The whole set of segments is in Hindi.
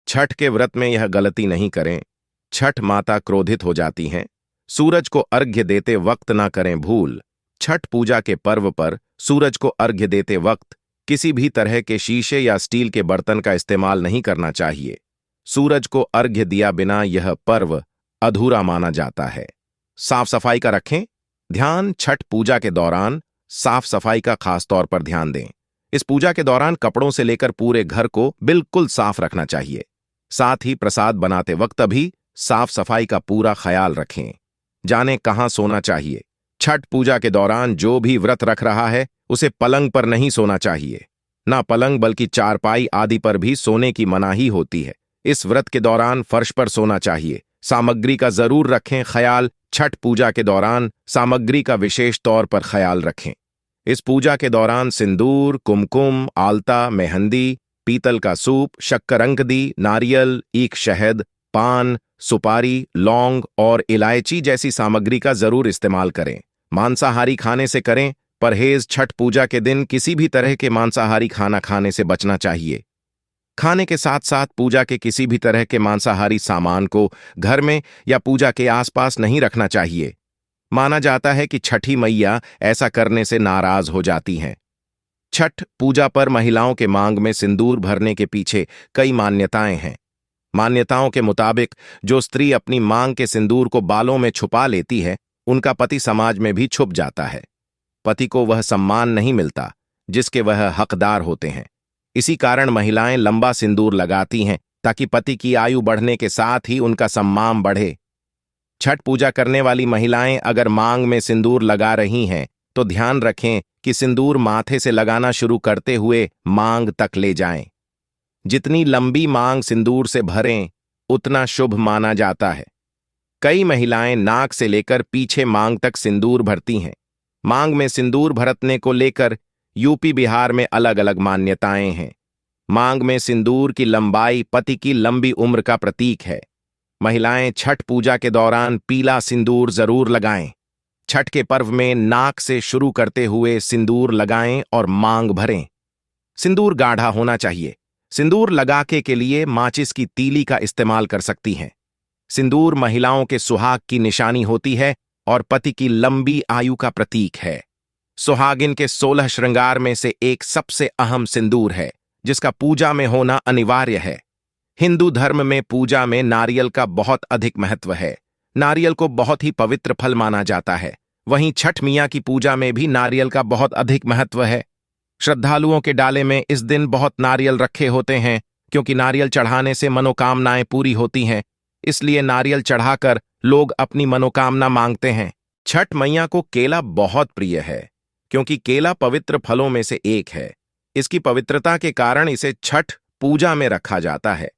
छठ के व्रत में यह गलती नहीं करें। छठ माता क्रोधित हो जाती हैं। सूरज को अर्घ्य देते वक्त ना करें भूल। छठ पूजा के पर्व पर सूरज को अर्घ्य देते वक्त किसी भी तरह के शीशे या स्टील के बर्तन का इस्तेमाल नहीं करना चाहिए। सूरज को अर्घ्य दिया बिना यह पर्व अधूरा माना जाता है। साफ सफाई का रखें ध्यान। छठ पूजा के दौरान साफ सफाई का खास तौर पर ध्यान दें। इस पूजा के दौरान कपड़ों से लेकर पूरे घर को बिल्कुल साफ रखना चाहिए। साथ ही प्रसाद बनाते वक्त भी साफ सफाई का पूरा ख्याल रखें। जाने कहां सोना चाहिए। छठ पूजा के दौरान जो भी व्रत रख रहा है उसे पलंग पर नहीं सोना चाहिए। ना पलंग बल्कि चारपाई आदि पर भी सोने की मनाही होती है। इस व्रत के दौरान फर्श पर सोना चाहिए। सामग्री का जरूर रखें ख्याल। छठ पूजा के दौरान सामग्री का विशेष तौर पर ख्याल रखें। इस पूजा के दौरान सिंदूर, कुमकुम, आलता, मेहंदी, पीतल का सूप, शक्करंकदी, नारियल, ईख शहद, पान, सुपारी, लौंग और इलायची जैसी सामग्री का जरूर इस्तेमाल करें। मांसाहारी खाने से करें परहेज। छठ पूजा के दिन किसी भी तरह के मांसाहारी खाना खाने से बचना चाहिए। खाने के साथ साथ पूजा के किसी भी तरह के मांसाहारी सामान को घर में या पूजा के आसपास नहीं रखना चाहिए। माना जाता है कि छठी मैया ऐसा करने से नाराज हो जाती हैं। छठ पूजा पर महिलाओं के मांग में सिंदूर भरने के पीछे कई मान्यताएं हैं। मान्यताओं के मुताबिक जो स्त्री अपनी मांग के सिंदूर को बालों में छुपा लेती है उनका पति समाज में भी छुप जाता है। पति को वह सम्मान नहीं मिलता जिसके वह हकदार होते हैं। इसी कारण महिलाएं लंबा सिंदूर लगाती हैं ताकि पति की आयु बढ़ने के साथ ही उनका सम्मान बढ़े। छठ पूजा करने वाली महिलाएं अगर मांग में सिंदूर लगा रही हैं तो ध्यान रखें कि सिंदूर माथे से लगाना शुरू करते हुए मांग तक ले जाएं। जितनी लंबी मांग सिंदूर से भरें उतना शुभ माना जाता है। कई महिलाएं नाक से लेकर पीछे मांग तक सिंदूर भरती हैं। मांग में सिंदूर भरतने को लेकर यूपी बिहार में अलग अलग मान्यताएं हैं। मांग में सिंदूर की लंबाई पति की लंबी उम्र का प्रतीक है। महिलाएं छठ पूजा के दौरान पीला सिंदूर जरूर लगाएं। छठ के पर्व में नाक से शुरू करते हुए सिंदूर लगाएं और मांग भरें। सिंदूर गाढ़ा होना चाहिए। सिंदूर लगाके के लिए माचिस की तीली का इस्तेमाल कर सकती हैं। सिंदूर महिलाओं के सुहाग की निशानी होती है और पति की लंबी आयु का प्रतीक है। सुहागिन के 16 श्रृंगार में से एक सबसे अहम सिंदूर है जिसका पूजा में होना अनिवार्य है। हिंदू धर्म में पूजा में नारियल का बहुत अधिक महत्व है। नारियल को बहुत ही पवित्र फल माना जाता है। वहीं छठ मियाँ की पूजा में भी नारियल का बहुत अधिक महत्व है। श्रद्धालुओं के डाले में इस दिन बहुत नारियल रखे होते हैं क्योंकि नारियल चढ़ाने से मनोकामनाएं पूरी होती हैं। इसलिए नारियल चढ़ाकर लोग अपनी मनोकामना मांगते हैं। छठ मैया को केला बहुत प्रिय है क्योंकि केला पवित्र फलों में से एक है। इसकी पवित्रता के कारण इसे छठ पूजा में रखा जाता है।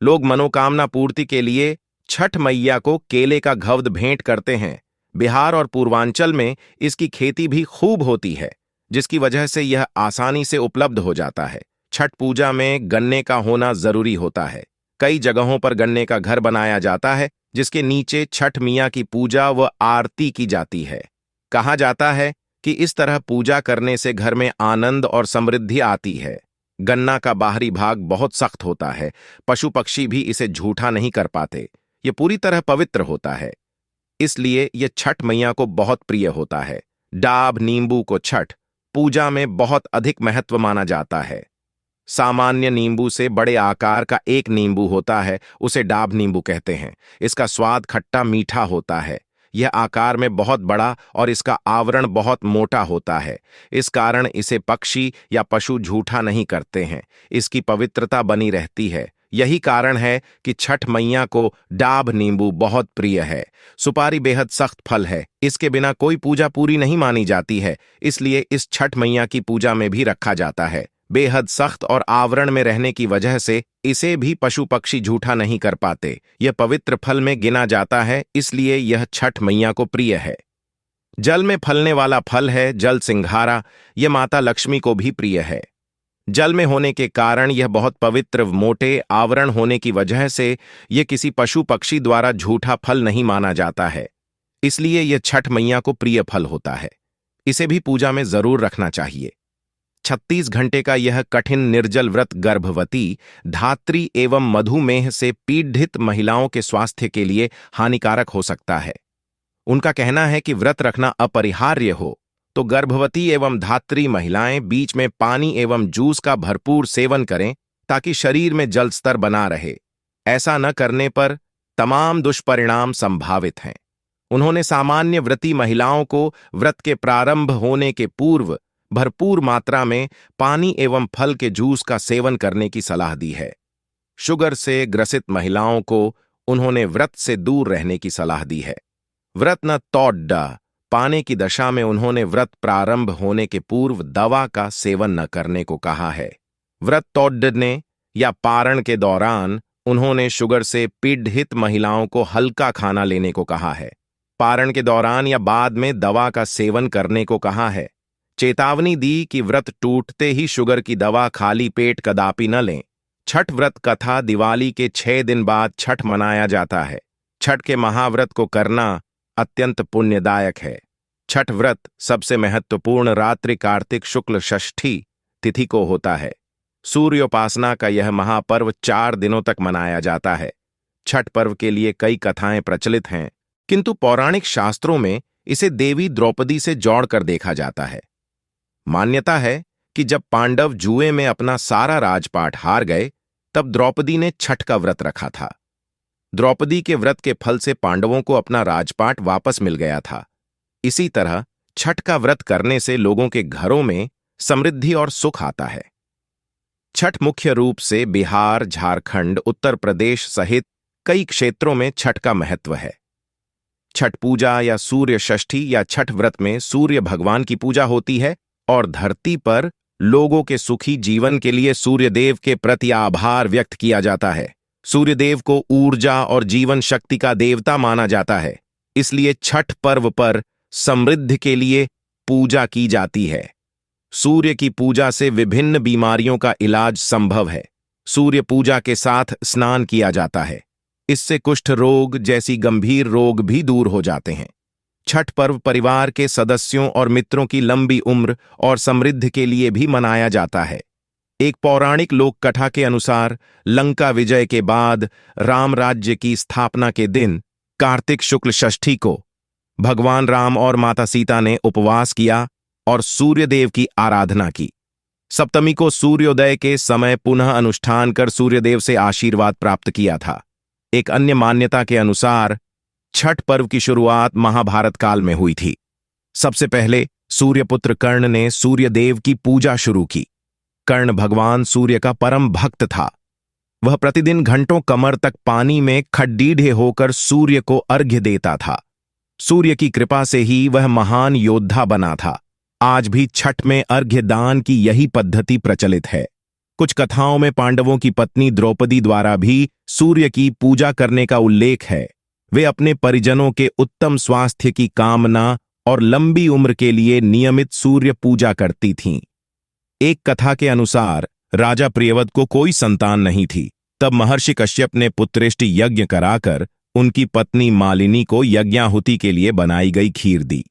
लोग मनोकामना पूर्ति के लिए छठ मैया को केले का घवद भेंट करते हैं। बिहार और पूर्वांचल में इसकी खेती भी खूब होती है जिसकी वजह से यह आसानी से उपलब्ध हो जाता है। छठ पूजा में गन्ने का होना जरूरी होता है। कई जगहों पर गन्ने का घर बनाया जाता है जिसके नीचे छठ मियाँ की पूजा व आरती की जाती है। कहा जाता है कि इस तरह पूजा करने से घर में आनंद और समृद्धि आती है। गन्ना का बाहरी भाग बहुत सख्त होता है। पशु पक्षी भी इसे झूठा नहीं कर पाते। ये पूरी तरह पवित्र होता है, इसलिए यह छठ मैया को बहुत प्रिय होता है। डाब नींबू को छठ पूजा में बहुत अधिक महत्व माना जाता है। सामान्य नींबू से बड़े आकार का एक नींबू होता है, उसे डाब नींबू कहते हैं। इसका स्वाद खट्टा मीठा होता है। यह आकार में बहुत बड़ा और इसका आवरण बहुत मोटा होता है। इस कारण इसे पक्षी या पशु झूठा नहीं करते हैं। इसकी पवित्रता बनी रहती है। यही कारण है कि छठ मैया को डाब नींबू बहुत प्रिय है। सुपारी बेहद सख्त फल है। इसके बिना कोई पूजा पूरी नहीं मानी जाती है, इसलिए इस छठ मैया की पूजा में भी रखा जाता है। बेहद सख्त और आवरण में रहने की वजह से इसे भी पशु पक्षी झूठा नहीं कर पाते। यह पवित्र फल में गिना जाता है, इसलिए यह छठ मैया को प्रिय है। जल में फलने वाला फल है जल सिंघारा। यह माता लक्ष्मी को भी प्रिय है। जल में होने के कारण यह बहुत पवित्र मोटे आवरण होने की वजह से यह किसी पशु पक्षी द्वारा झूठा फल नहीं माना जाता है, इसलिए यह छठ मैया को प्रिय फल होता है। इसे भी पूजा में जरूर रखना चाहिए। 36 घंटे का यह कठिन निर्जल व्रत गर्भवती, धात्री एवं मधुमेह से पीड़ित महिलाओं के स्वास्थ्य के लिए हानिकारक हो सकता है। उनका कहना है कि व्रत रखना अपरिहार्य हो तो गर्भवती एवं धात्री महिलाएं बीच में पानी एवं जूस का भरपूर सेवन करें ताकि शरीर में जल स्तर बना रहे। ऐसा न करने पर तमाम दुष्परिणाम संभावित हैं। उन्होंने सामान्य व्रती महिलाओं को व्रत के प्रारंभ होने के पूर्व भरपूर मात्रा में पानी एवं फल के जूस का सेवन करने की सलाह दी है। शुगर से ग्रसित महिलाओं को उन्होंने व्रत से दूर रहने की सलाह दी है। व्रत न तोड्डा पाने की दशा में उन्होंने व्रत प्रारंभ होने के पूर्व दवा का सेवन न करने को कहा है। व्रत तोड़ने या पारण के दौरान उन्होंने शुगर से पीड़ित महिलाओं को हल्का खाना लेने को कहा है। पारण के दौरान या बाद में दवा का सेवन करने को कहा है। चेतावनी दी कि व्रत टूटते ही शुगर की दवा खाली पेट कदापि न लें। छठ व्रत कथा दिवाली के 6 दिन बाद छठ मनाया जाता है। छठ के महाव्रत को करना अत्यंत पुण्यदायक है। छठ व्रत सबसे महत्वपूर्ण रात्रि कार्तिक शुक्ल षष्ठी तिथि को होता है। सूर्योपासना का यह महापर्व 4 दिनों तक मनाया जाता है। छठ पर्व के लिए कई कथाएं प्रचलित हैं, किंतु पौराणिक शास्त्रों में इसे देवी द्रौपदी से जोड़कर देखा जाता है। मान्यता है कि जब पांडव जुए में अपना सारा राजपाट हार गए, तब द्रौपदी ने छठ का व्रत रखा था। द्रौपदी के व्रत के फल से पांडवों को अपना राजपाट वापस मिल गया था। इसी तरह छठ का व्रत करने से लोगों के घरों में समृद्धि और सुख आता है। छठ मुख्य रूप से बिहार, झारखंड, उत्तर प्रदेश सहित कई क्षेत्रों में छठ का महत्व है। छठ पूजा या सूर्य षष्ठी या छठ व्रत में सूर्य भगवान की पूजा होती है और धरती पर लोगों के सुखी जीवन के लिए सूर्यदेव के प्रति आभार व्यक्त किया जाता है। सूर्यदेव को ऊर्जा और जीवन शक्ति का देवता माना जाता है, इसलिए छठ पर्व पर समृद्धि के लिए पूजा की जाती है। सूर्य की पूजा से विभिन्न बीमारियों का इलाज संभव है। सूर्य पूजा के साथ स्नान किया जाता है। इससे कुष्ठ रोग जैसी गंभीर रोग भी दूर हो जाते हैं। छठ पर्व परिवार के सदस्यों और मित्रों की लंबी उम्र और समृद्धि के लिए भी मनाया जाता है। एक पौराणिक लोक कथा के अनुसार लंका विजय के बाद राम राज्य की स्थापना के दिन कार्तिक शुक्ल षष्ठी को भगवान राम और माता सीता ने उपवास किया और सूर्यदेव की आराधना की। सप्तमी को सूर्योदय के समय पुनः अनुष्ठान कर सूर्यदेव से आशीर्वाद प्राप्त किया था। एक अन्य मान्यता के अनुसार छठ पर्व की शुरुआत महाभारत काल में हुई थी। सबसे पहले सूर्यपुत्र कर्ण ने सूर्यदेव की पूजा शुरू की। कर्ण भगवान सूर्य का परम भक्त था। वह प्रतिदिन घंटों कमर तक पानी में खड्डीढे होकर सूर्य को अर्घ्य देता था। सूर्य की कृपा से ही वह महान योद्धा बना था। आज भी छठ में अर्घ्य दान की यही पद्धति प्रचलित है। कुछ कथाओं में पांडवों की पत्नी द्रौपदी द्वारा भी सूर्य की पूजा करने का उल्लेख है। वे अपने परिजनों के उत्तम स्वास्थ्य की कामना और लंबी उम्र के लिए नियमित सूर्य पूजा करती थीं। एक कथा के अनुसार राजा प्रियव्रत को कोई संतान नहीं थी। तब महर्षि कश्यप ने पुत्रेष्टि यज्ञ कराकर उनकी पत्नी मालिनी को यज्ञाहुति के लिए बनाई गई खीर दी।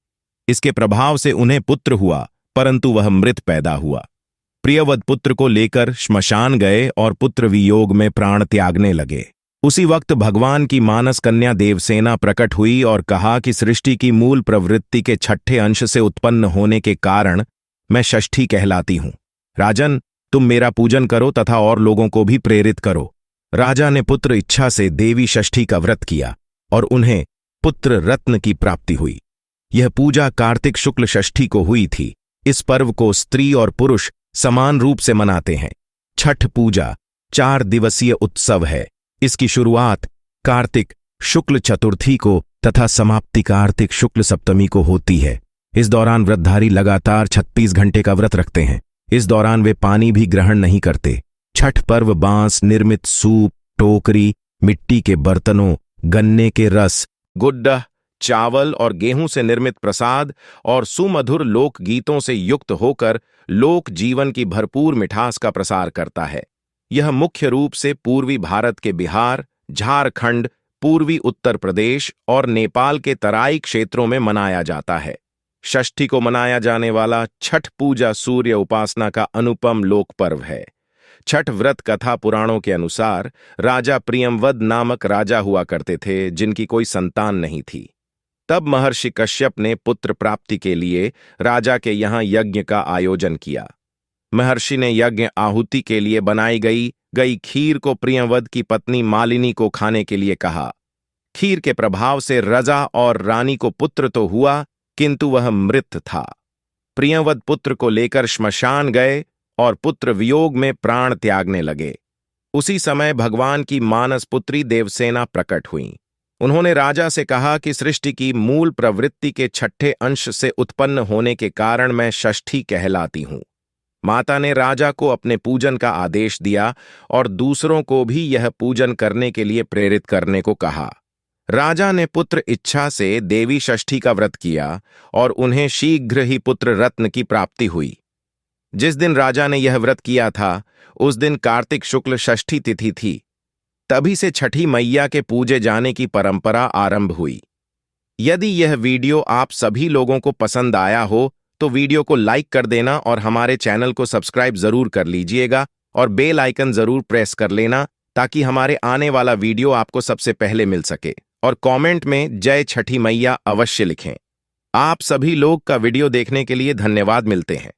इसके प्रभाव से उन्हें पुत्र हुआ, परंतु वह मृत पैदा हुआ। प्रियव्रत पुत्र को लेकर श्मशान गए और पुत्र वियोग में प्राण त्यागने लगे। उसी वक्त भगवान की मानस कन्या देवसेना प्रकट हुई और कहा कि सृष्टि की मूल प्रवृत्ति के छठे अंश से उत्पन्न होने के कारण मैं षष्ठी कहलाती हूं। राजन, तुम मेरा पूजन करो तथा और लोगों को भी प्रेरित करो। राजा ने पुत्र इच्छा से देवी षष्ठी का व्रत किया और उन्हें पुत्र रत्न की प्राप्ति हुई। यह पूजा कार्तिक शुक्ल षष्ठी को हुई थी। इस पर्व को स्त्री और पुरुष समान रूप से मनाते हैं। छठ पूजा 4 दिवसीय उत्सव है। इसकी शुरुआत कार्तिक शुक्ल चतुर्थी को तथा समाप्ति कार्तिक शुक्ल सप्तमी को होती है। इस दौरान व्रतधारी लगातार 36 घंटे का व्रत रखते हैं। इस दौरान वे पानी भी ग्रहण नहीं करते। छठ पर्व बांस निर्मित सूप, टोकरी, मिट्टी के बर्तनों, गन्ने के रस, गुड्डा, चावल और गेहूं से निर्मित प्रसाद और सुमधुर लोक गीतों से युक्त होकर लोक जीवन की भरपूर मिठास का प्रसार करता है। यह मुख्य रूप से पूर्वी भारत के बिहार, झारखंड, पूर्वी उत्तर प्रदेश और नेपाल के तराई क्षेत्रों में मनाया जाता है। षष्ठी को मनाया जाने वाला छठ पूजा सूर्य उपासना का अनुपम लोक पर्व है। छठ व्रत कथा पुराणों के अनुसार राजा प्रियंवद नामक राजा हुआ करते थे जिनकी कोई संतान नहीं थी। तब महर्षि कश्यप ने पुत्र प्राप्ति के लिए राजा के यहाँ यज्ञ का आयोजन किया। महर्षि ने यज्ञ आहुति के लिए बनाई गई खीर को प्रियंवद की पत्नी मालिनी को खाने के लिए कहा। खीर के प्रभाव से रजा और रानी को पुत्र तो हुआ, किंतु वह मृत था। प्रियंवद पुत्र को लेकर श्मशान गए और पुत्र वियोग में प्राण त्यागने लगे। उसी समय भगवान की मानस पुत्री देवसेना प्रकट हुईं। उन्होंने राजा से कहा कि सृष्टि की मूल प्रवृत्ति के छठे अंश से उत्पन्न होने के कारण मैं षष्ठी कहलाती हूं। माता ने राजा को अपने पूजन का आदेश दिया और दूसरों को भी यह पूजन करने के लिए प्रेरित करने को कहा। राजा ने पुत्र इच्छा से देवी षष्ठी का व्रत किया और उन्हें शीघ्र ही पुत्र रत्न की प्राप्ति हुई। जिस दिन राजा ने यह व्रत किया था उस दिन कार्तिक शुक्ल षष्ठी तिथि थी। तभी से छठी मैया के पूजे जाने की परंपरा आरंभ हुई। यदि यह वीडियो आप सभी लोगों को पसंद आया हो तो वीडियो को लाइक कर देना और हमारे चैनल को सब्सक्राइब जरूर कर लीजिएगा और बेल आइकन जरूर प्रेस कर लेना ताकि हमारे आने वाला वीडियो आपको सबसे पहले मिल सके। और कमेंट में जय छठी मैया अवश्य लिखें। आप सभी लोग का वीडियो देखने के लिए धन्यवाद। मिलते हैं।